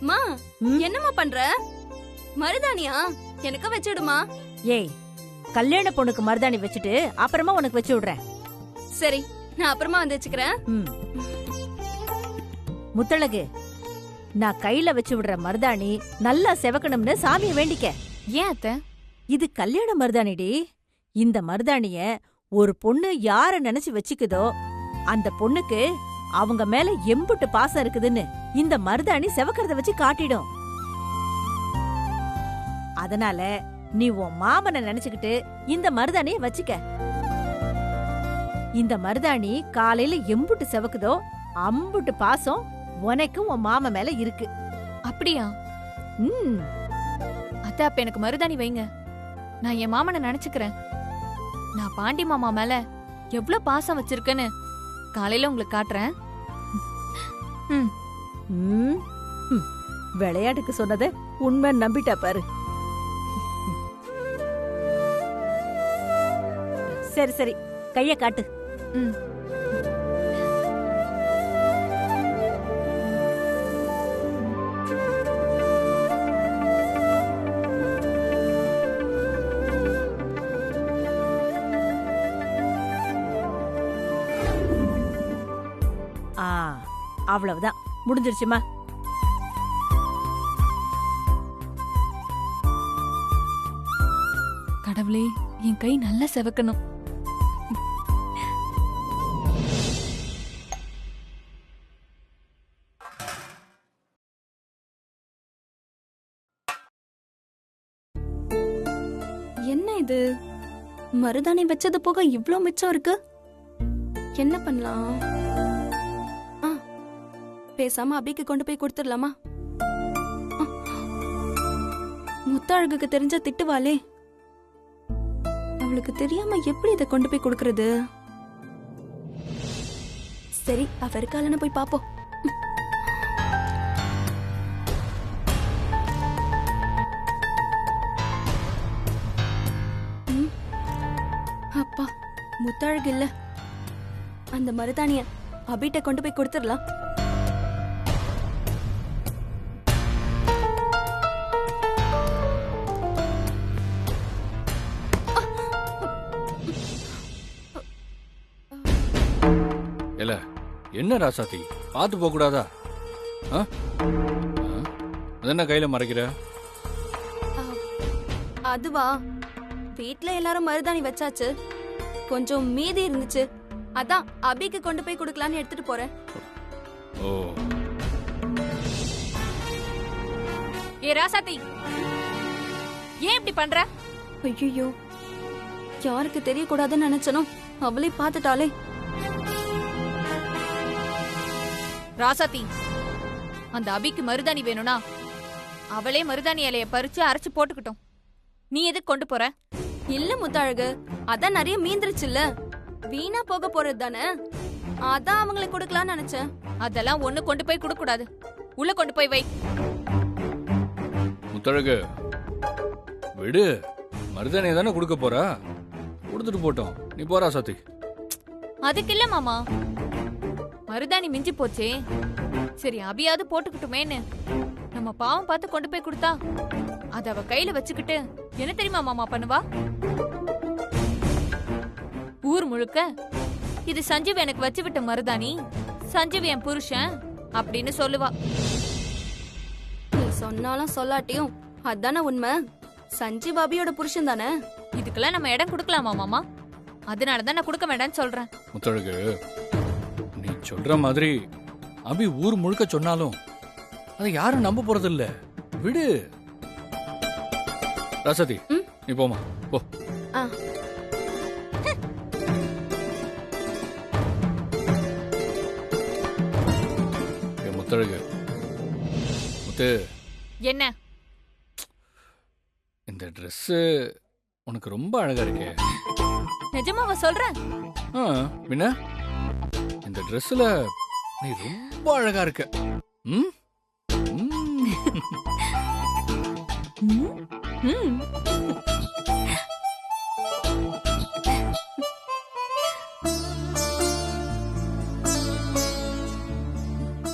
மா என்னம்மா பண்ற? மருதாணியா? எனக்கு வச்சிடுமா. ஏய், கல்யாண பொண்ணுக்கு மருதாணி வச்சுட்டு அப்புறமா உனக்கு வச்சு விடுறேன். சரி, நான் அப்புறமா வந்து வச்சுக்கிறேன். முத்தழகு, நான் கையில வச்சு விடுற மருதாணி நல்லா செவக்கணும்னு சாமியை வேண்டிக்க. ஏன் அத்தை? இது கல்யாண மருதாணிடி. இந்த மருதாணிய ஒரு பொண்ணு யார நினைச்சு வச்சுக்குதோ அந்த பொண்ணுக்கு அவங்க மேல எம்புட்டு பாசம் இருக்குதுன்னு இந்த மருதாணி செவக்கறத வச்சு காட்டிடும். அதனால நீ உன் மாமனை நினைச்சுக்கிட்டு இந்த மருதாணிய வச்சுக்க. இந்த மருதாணி காலையில எம்புட்டு செவக்குதோ அம்புட்டு பாசம் உனக்கும் உன் மாம மேல இருக்கு. அப்படியா? அத்தை, அப்ப எனக்கு மருதாணி வைங்க. நான் என் மாமனை நினைச்சுக்கிறேன். நான் பாண்டி மாமா மேல எவ்வளவு பாசம் வச்சிருக்கேன்னு காலையில உங்களுக்கு காட்டுறேன். விளையாட்டுக்கு சொன்னத உண்மை நம்பிட்டா பாரு. சரி சரி, கைய காட்டு. அவ்வளவுதான், முடிஞ்சிருச்சுமா. கடவுளே, என் கை நல்லா செவக்கணும். என்ன இது? மருதாணி வச்சது போக இவ்ளோ மிச்சம் இருக்கு. என்ன பண்ணலாம்? பேசாம அபிக்கு கொண்டு போய் கொடுத்துடலாமா? முத்தழகுக்கு தெரிஞ்ச திட்டுவாளே. அவளுக்கு தெரியாம எப்படி இதை கொண்டு போய் கொடுக்கறது? சரி, அவ இருக்காளன்னு போய் பாப்போம். அப்பா, முத்தழகு இல்ல. அந்த மருதாணிய அபிட்ட கொண்டு போய் கொடுத்துடலாம். என்ன ராசாத்தி, பார்த்து போக கூடாதா? என்ன கையில மறைக்கிற? அதுவா, வீட்ல எல்லாரும் மருதாணி வச்சாச்சு, கொஞ்சம் மீதி இருந்துச்சு, அதான் அபிக்கு கொண்டு போய் கொடுக்கலான்னு எடுத்துட்டு போறேன். ஓ, ஏ ராசாத்தி, ஏன் இப்படி பண்ற? ஐயோ, யாருக்கு தெரியக்கூடாதுன்னு நினைச்சனோ அவளே பார்த்துட்டாலே. ராசாத்தி, அந்த அபிக்கு மருதாணி வேணும்னா அவளே மருதாணி இலைய பறிச்சு அரைச்சு போட்டுக்கிட்டோம். நீ எதுக்கு கொண்டு போற? இல்ல முத்தழகு, அதான் நிறைய மீந்துருச்சுல்ல, வீணா போக போறது தானே, அதான் அவங்களுக்கு கொடுக்கலாம்னு நினைச்சேன். அதெல்லாம் ஒண்ணு கொண்டு போய் கொடுக்க கூடாது, உள்ள கொண்டு போய் வை. முத்தழகு, விடு, மருதாணியை தானே கொடுக்க போறா, கொடுத்துட்டு போட்டோம், நீ போறா சாத்தி. அதுக்கு இல்ல மாமா, மருதாணி மிஞ்சி போச்சே, சரி அபியாவது போட்டுக்கிட்டுமேன்னு நம்ம பாவம் பார்த்து கொண்டு போய் கொடுத்தா அத அவ கையில வச்சுக்கிட்டு என்ன தெரியுமா மாமா பண்ணுவா? ஊர் முழுக்க இது சஞ்சீவ் எனக்கு வச்சு விட்ட மருதாணி, சஞ்சீவ் என் புருஷன் அப்படின்னு சொல்லுவா. நீ சொன்னாலும் சொல்லாட்டியும் அதானே உண்மை, சஞ்சீவ் அபியோட புருஷன் தானே. இதுக்கெல்லாம் நம்ம இடம் கொடுக்கலாமா மாமா? அதனாலதான் நான் கொடுக்க வேண்டாம்னு சொல்றேன். முத்தழகு, நீ சொல்ற மாதிரி அபி ஊர் முழுக்க சொன்னாலும் அதை யாரும் நம்ப போறது இல்ல, விடு. ராசாதி, நீ போமா, போ. முத்தழகு, முத்து, என்ன? இந்த ட்ரெஸ் உனக்கு ரொம்ப அழகா இருக்கே. நிஜமாவா சொல்ற? பின்ன இந்த ட்ரெஸ்ல நீ ரொம்ப அழகா இருக்க.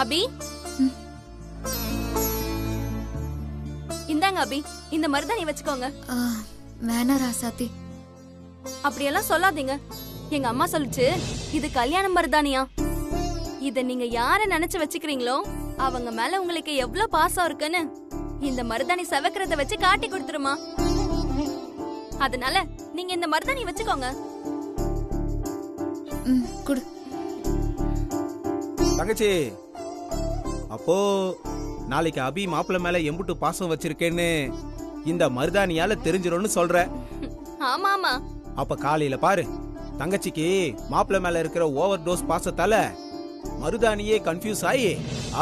அபி, இந்தாங்க அபி, இந்த மருதாணி வச்சுக்கோங்க. வேணா ராசாத்தி. அப்படியெல்லாம் சொல்லாதீங்க. எங்க அம்மா சொல்லுச்சு, இது கல்யாண மருதாணியா. இத நீங்க யார நினைச்சு வச்சுக்கிறீங்களோ அவங்க மேல உங்களுக்கு எவ்வளவு பாசம் இருக்குன்னு இந்த மருதாணி செவக்கிறத வச்சு காட்டி கொடுத்துருமா. அதனால நீங்க இந்த மருதாணி வச்சுக்கோங்க. குடு தங்கச்சி. அப்போ நாளைக்கு அபி மாப்பிள்ள மேல எம்புட்டு பாசம் வச்சிருக்கேன்னு இந்த மருதாணியால தெரிஞ்சிரும்னு சொல்ற. ஆமா ஆமா. அப்ப காலையில பாரு, தங்கச்சிக்கு மாப்பிள்ள மேல இருக்கிற ஓவர் டோஸ் பாசத்தால மருதாணியே கன்ஃபியூஸ் ஆகி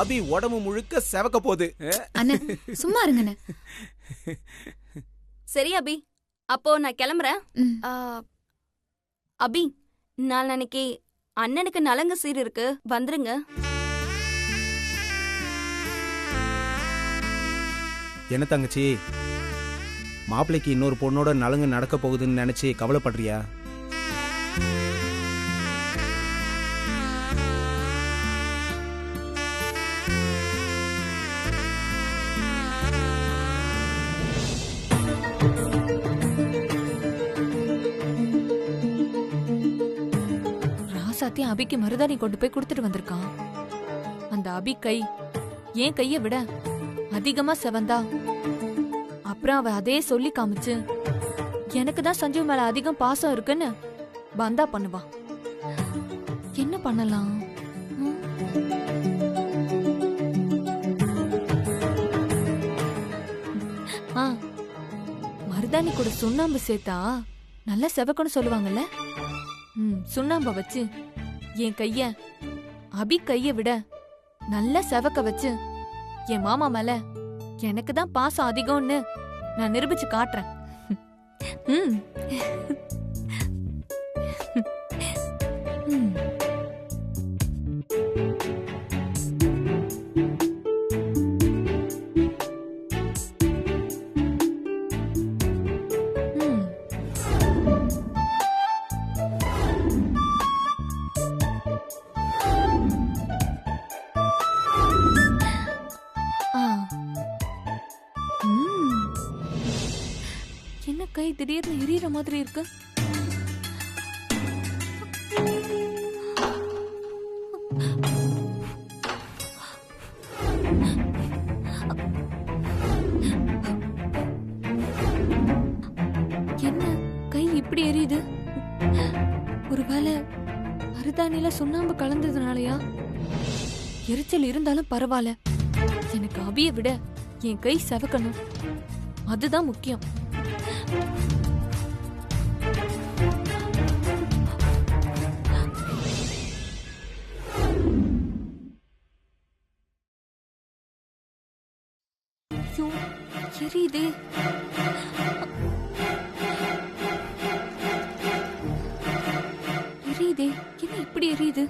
அபி உடம்பு முழுக்க செவக்க போகுது. அண்ணே சும்மா இருங்கண்ணே. சரி அபி, அப்போ நான் கிளம்புறேன். அபி, நாளைக்கு அண்ணனுக்கு நலங்கு சீர் இருக்கு, வந்துருங்க. என்ன தங்கச்சி, மாப்பிள்ளைக்கு இன்னொரு பொண்ணோட நலங்கு நடக்க போகுதுன்னு நினைச்சு கவலைப்படுறியா? ராசாத்தி அபிக்கு மருதாணி கொண்டு போய் கொடுத்துட்டு வந்திருக்கான். அந்த அபி கை ஏன் கைய விட அதிகமா செவந்தா அப்புறம் அவ அதே சொல்லி காமிச்சு எனக்கு தான் சஞ்சீவ் மேல அதிகம் பாசம் இருக்குன்னு பந்தா பண்ணுவா. என்ன பண்ணலாம்? மருதாணி கூட சுண்ணாம்பு சேர்த்தா நல்லா செவக்கணும் சொல்லுவாங்கல்ல. சுண்ணாம்ப வச்சு என் கைய அபி கைய விட நல்லா செவக்க வச்சு என் மாமா மேல எனக்கு தான் பாசம் அதிகம்னு நான் நிரூபிச்சு காட்டுறேன். என்ன கை திடீர்னு எரியற மாதிரி இருக்கு? என்ன கை இப்படி எரியுது? ஒருவேளை மருதாணில சுண்ணாம்பு கலந்ததுனாலயா? எரிச்சல் இருந்தாலும் பரவாயில்ல, எனக்கு அபியை விட என் கை செவக்கணும், அதுதான் முக்கியம். எரியுதே. எரியுதே, என்ன இப்படி எரியுது?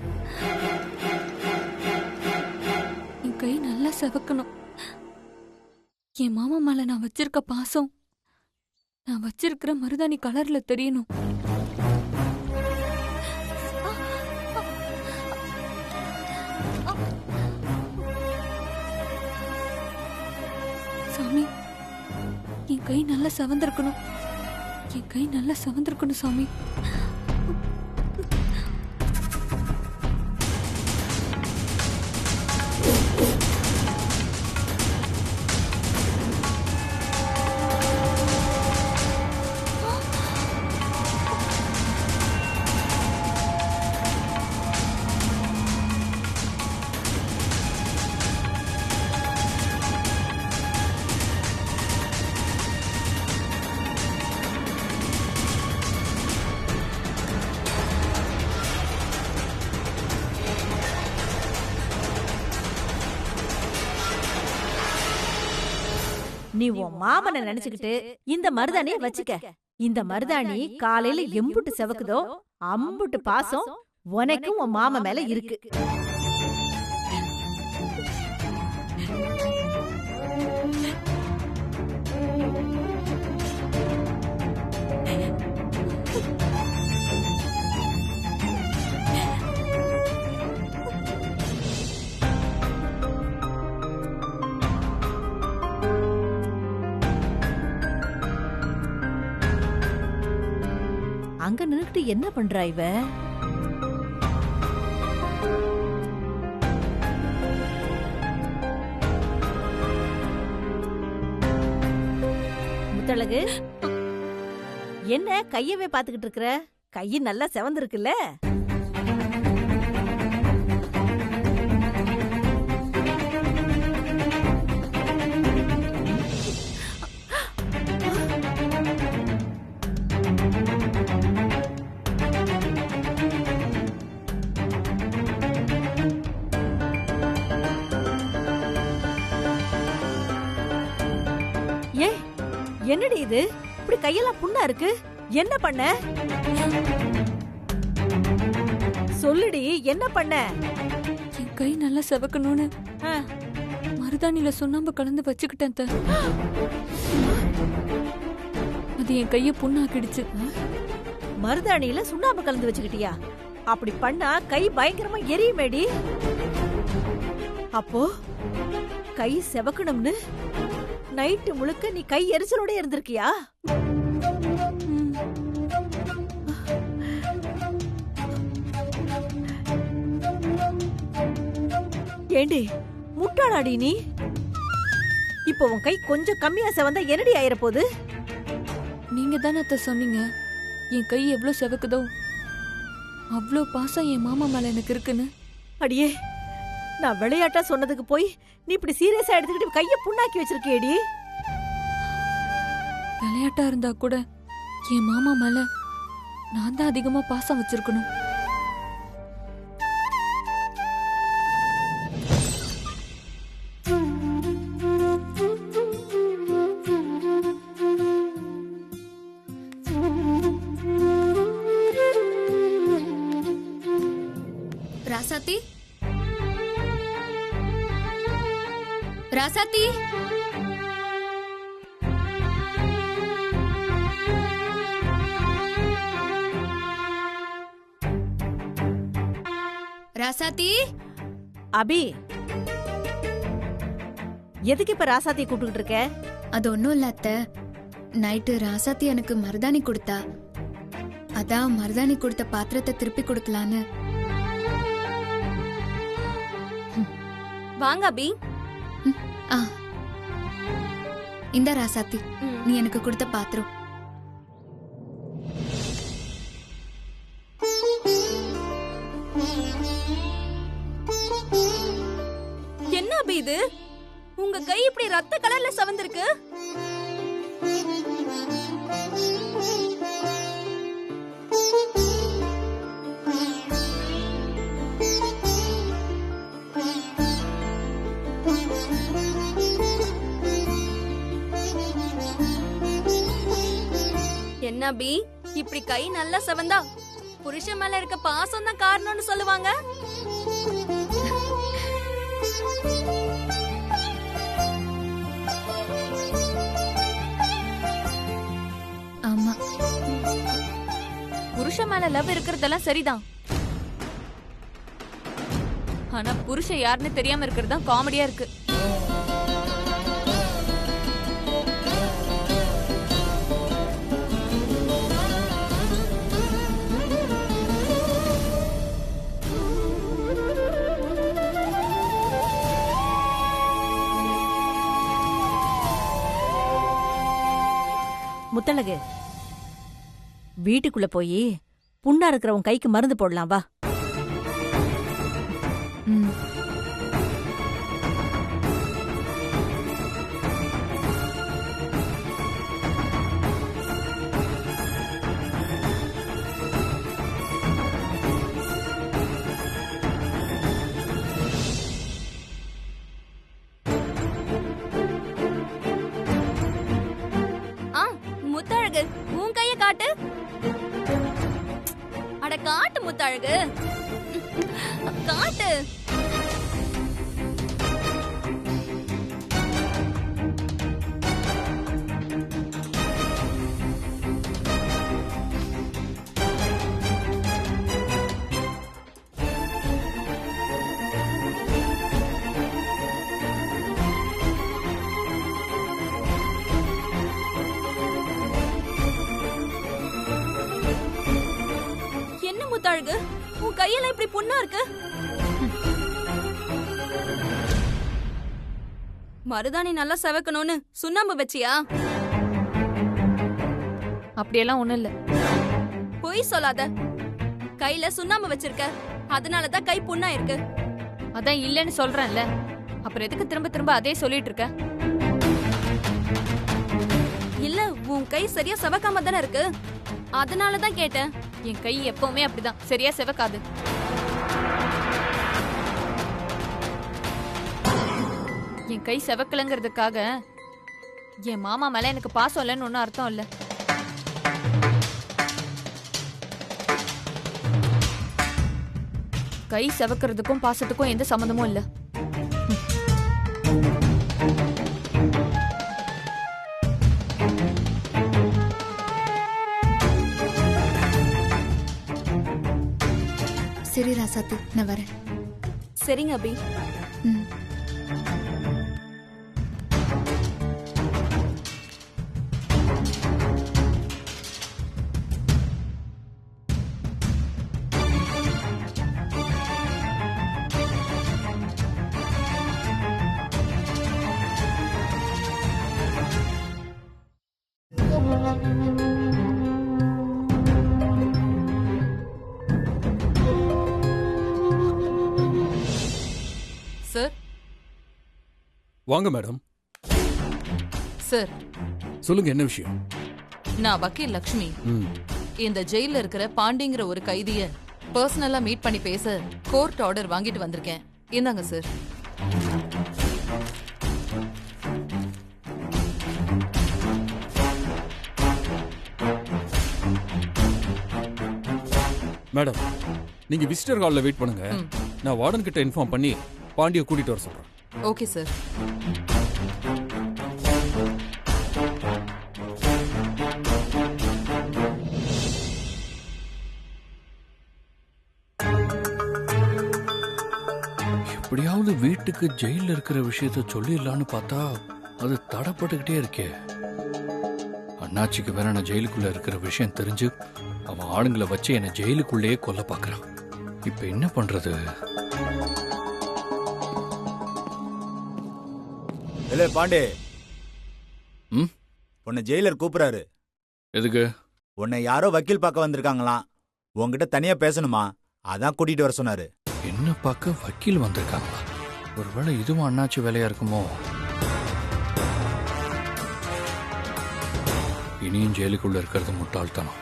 என் கை நல்லா செவக்கணும். என் மாமா மேல நான் வச்சிருக்க பாசம் நான் வச்சிருக்கிற மருதாணி கலர்ல தெரியணும். சாமி, என் கை நல்லா செவந்திருக்கணும், என் கை நல்லா செவந்திருக்கணும் சாமி. நீ உன் மாமனை நினைச்சுக்கிட்டு இந்த மருதாணிய வச்சுக்க. இந்த மருதாணி காலையில எம்புட்டு செவக்குதோ அம்புட்டு பாசம் உனக்கும் உன் மாம மேல இருக்கு. அங்க நின்னுட்டு என்ன பண்றா இவ? முத்தழகு, என்ன கையவே பாத்துக்கிட்டு இருக்கற? கை நல்லா செவந்திருக்குல்ல? என்னடி இது? இப்படி கையெல்லாம் புண்ணா இருக்கு. என்ன பண்ண? சொல்லுடி, என்ன பண்ண? என் கை நல்லா செவக்கணும்னு ஆ, மருதாணில சுண்ணாம்பு கலந்து வச்சுக்கிட்டேன் அத்தை. அது என் கைய புண்ணாக்கிடுச்சு. மருதாணியில சுண்ணாம்பு கலந்து வச்சுக்கிட்டியா? அப்படி பண்ணா கை பயங்கரமா எரியுமேடி. அப்போ கை செவக்கணும்னு நைட்டு முழுக்க நீ கை எரிச்சலோட இருந்திருக்கியா? ஏண்டி முட்டாளாடி நீ? இப்போ உன் கை கொஞ்சம் கம்மியா செவந்தா என்னடி ஆயிர போகுது? நீங்க தானே அத்தை சொன்னீங்க என் கை எவ்வளவு செவக்குதோ அவ்வளோ பாசம் என் மாமா மேல எனக்கு இருக்குன்னு. அடியே, நான் விளையாட்டா சொன்னதுக்கு போய் நீ இப்படி சீரியஸா எடுத்துக்கிட்டு கைய புண்ணாக்கி வச்சிருக்கேடி. விளையாட்டா இருந்தா கூட என் மாமா மேல நான் தான் அதிகமா பாசம் வச்சிருக்கணும். ராசாத்தி, ராசாத்தி, ராசாத்தி. அபி, எதுக்கு இப்ப ராசாத்தியை கூப்பிட்டுக்கிட்டு இருக்க? அது ஒண்ணும் இல்ல அத்தை, நைட்டு ராசாத்தி எனக்கு மருதாணி கொடுத்தா, அதான் மருதாணி கொடுத்த பாத்திரத்தை திருப்பி கொடுக்கலான்னு. வாங்க அபி. ஆ, இந்த ராசாத்தி, நீ எனக்கு கொடுத்த பாத்திரம். என்ன அபி இது? உங்க கை இப்படி ரத்த கலர்ல செவந்திருக்கு. என்ன அபி, இப்படி கை நல்லா செவந்தா புருஷன் மேல இருக்க பாசம் தான் காரணம்னு சொல்லுவாங்க. ஆமா, புருஷன் மேல லவ் இருக்கிறதெல்லாம் சரிதான். ஆனா புருஷன் யாருன்னு தெரியாம இருக்கிறது தான் காமெடியா இருக்கு. முத்தழகு, வீட்டுக்குள்ள போய் புண்ணா இருக்கிறவன் கைக்கு மருந்து போடலாம் வா. ம். முத்தழகு, உன் கைய காட்டு. அட காட்டு முத்தழகு, காட்டு. இப்படி புண்ணா இருக்கு? மருதாணி நல்லா செவக்கணும்னு சுண்ணாம்பு வச்சியா? அப்படியெல்லாம் ஒண்ணும் இல்ல. பொய் சொல்லாத. கையில சுண்ணாம்பு வச்சிருக்க, அதனாலதான் கை புண்ணா இருக்கு. அதான் இல்லன்னு சொல்றேன்ல, அப்புறம் எதுக்கு திரும்ப திரும்ப அதே சொல்லிட்டு இருக்க? இல்ல, உன் கை சரியா செவக்காம தானே இருக்கு, அதனாலதான் கேட்டேன். என் கை எப்பவுமே அப்படிதான், சரியா செவக்காது. என் கை செவக்கலங்கிறதுக்காக என் மாமா மேல எனக்கு பாசம் இல்லைன்னு ஒன்னும் அர்த்தம் இல்ல. கை செவக்கிறதுக்கும் பாசத்துக்கும் எந்த சம்மந்தமும் இல்ல. சரி ராசாத்தி, நான் வரேன். சரிங்க அபி. ம். சார். வாங்க மேடம். சார், சொல்லுங்க, என்ன விஷயம்? நான் வக்கீல் லக்ஷ்மி. இந்த ஜெயில இருக்கிற பாண்டிங்கிற ஒரு கைதிய பர்சனலா மீட் பண்ணி பேச கோர்ட் ஆர்டர் வாங்கிட்டு வந்திருக்கேன். இந்தாங்க சார். மேடம், நீங்க விசிட்டர் ஹால்ல வெயிட் பண்ணுங்க. நான் வார்டன் கிட்ட இன்ஃபார்ம் பண்ணி பாண்டியை கூட்டிட்டு வர சொல்றேன். Okay sir. எப்படியாவது வீட்டுக்கு ஜெயில இருக்கிற விஷயத்த சொல்லிடலான்னு பார்த்தா அது தடப்பட்டுக்கிட்டே இருக்கே. அண்ணாச்சிக்கு வேற நான் ஜெயிலுக்குள்ள இருக்கிற விஷயம் தெரிஞ்சு அவன் ஆளுங்களை வச்சு என்னை ஜெயிலுக்குள்ளேயே கொல்ல பாக்குறான். இப்ப என்ன பண்றது? இல்ல பாண்டே. ம்? உன்னை ஜெயிலர் கூப்பிடுறாரு. எதுக்கு? உன்னை யாரோ வக்கீல் பார்க்க வந்திருக்காங்களாம். உன்கிட்ட தனியா பேசணுமா, அதான் கூட்டிட்டு வர சொன்னாரு. என்ன பார்க்க வக்கீல் வந்திருக்காங்களா? ஒருவேளை இதுவும் அண்ணாச்சி வேலையா இருக்குமோ? இனியும் ஜெயிலுக்குள்ள இருக்கிறது முட்டாள்தனம்.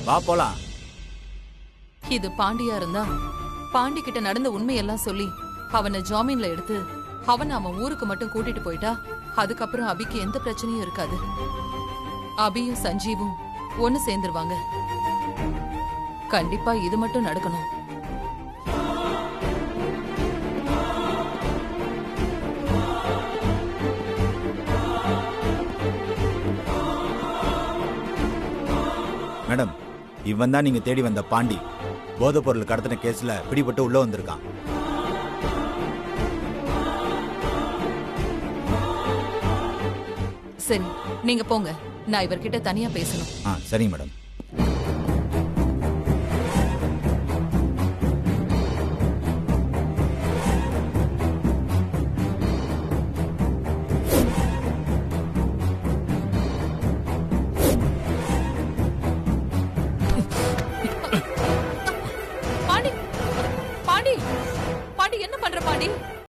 வா போலாம். இது பாண்டியா இருந்தா பாண்டி கிட்ட நடந்த உண்மையெல்லாம் சொல்லி அவனை ஜாமீன்ல எடுத்து அவனை அவன் ஊருக்கு மட்டும் கூட்டிட்டு போயிட்டா அதுக்கப்புறம் அபிக்கு எந்த பிரச்சனையும் இருக்காது. அபியும் சஞ்சீவும் ஒன்னு சேர்ந்துருவாங்க. கண்டிப்பா இது மட்டும் நடக்கணும். மேடம், இவன் தான் நீங்க தேடி வந்த பாண்டி. போதைப் பொருள் கடத்தின கேஸ்ல பிடிபட்டு உள்ள வந்திருக்கான். சரி, நீங்க போங்க. நான் இவர்கிட்ட தனியா பேசணும். சரிங்க மேடம். பாண்டி, பாண்டி, பாண்டி என்ன பண்ற பாண்டி?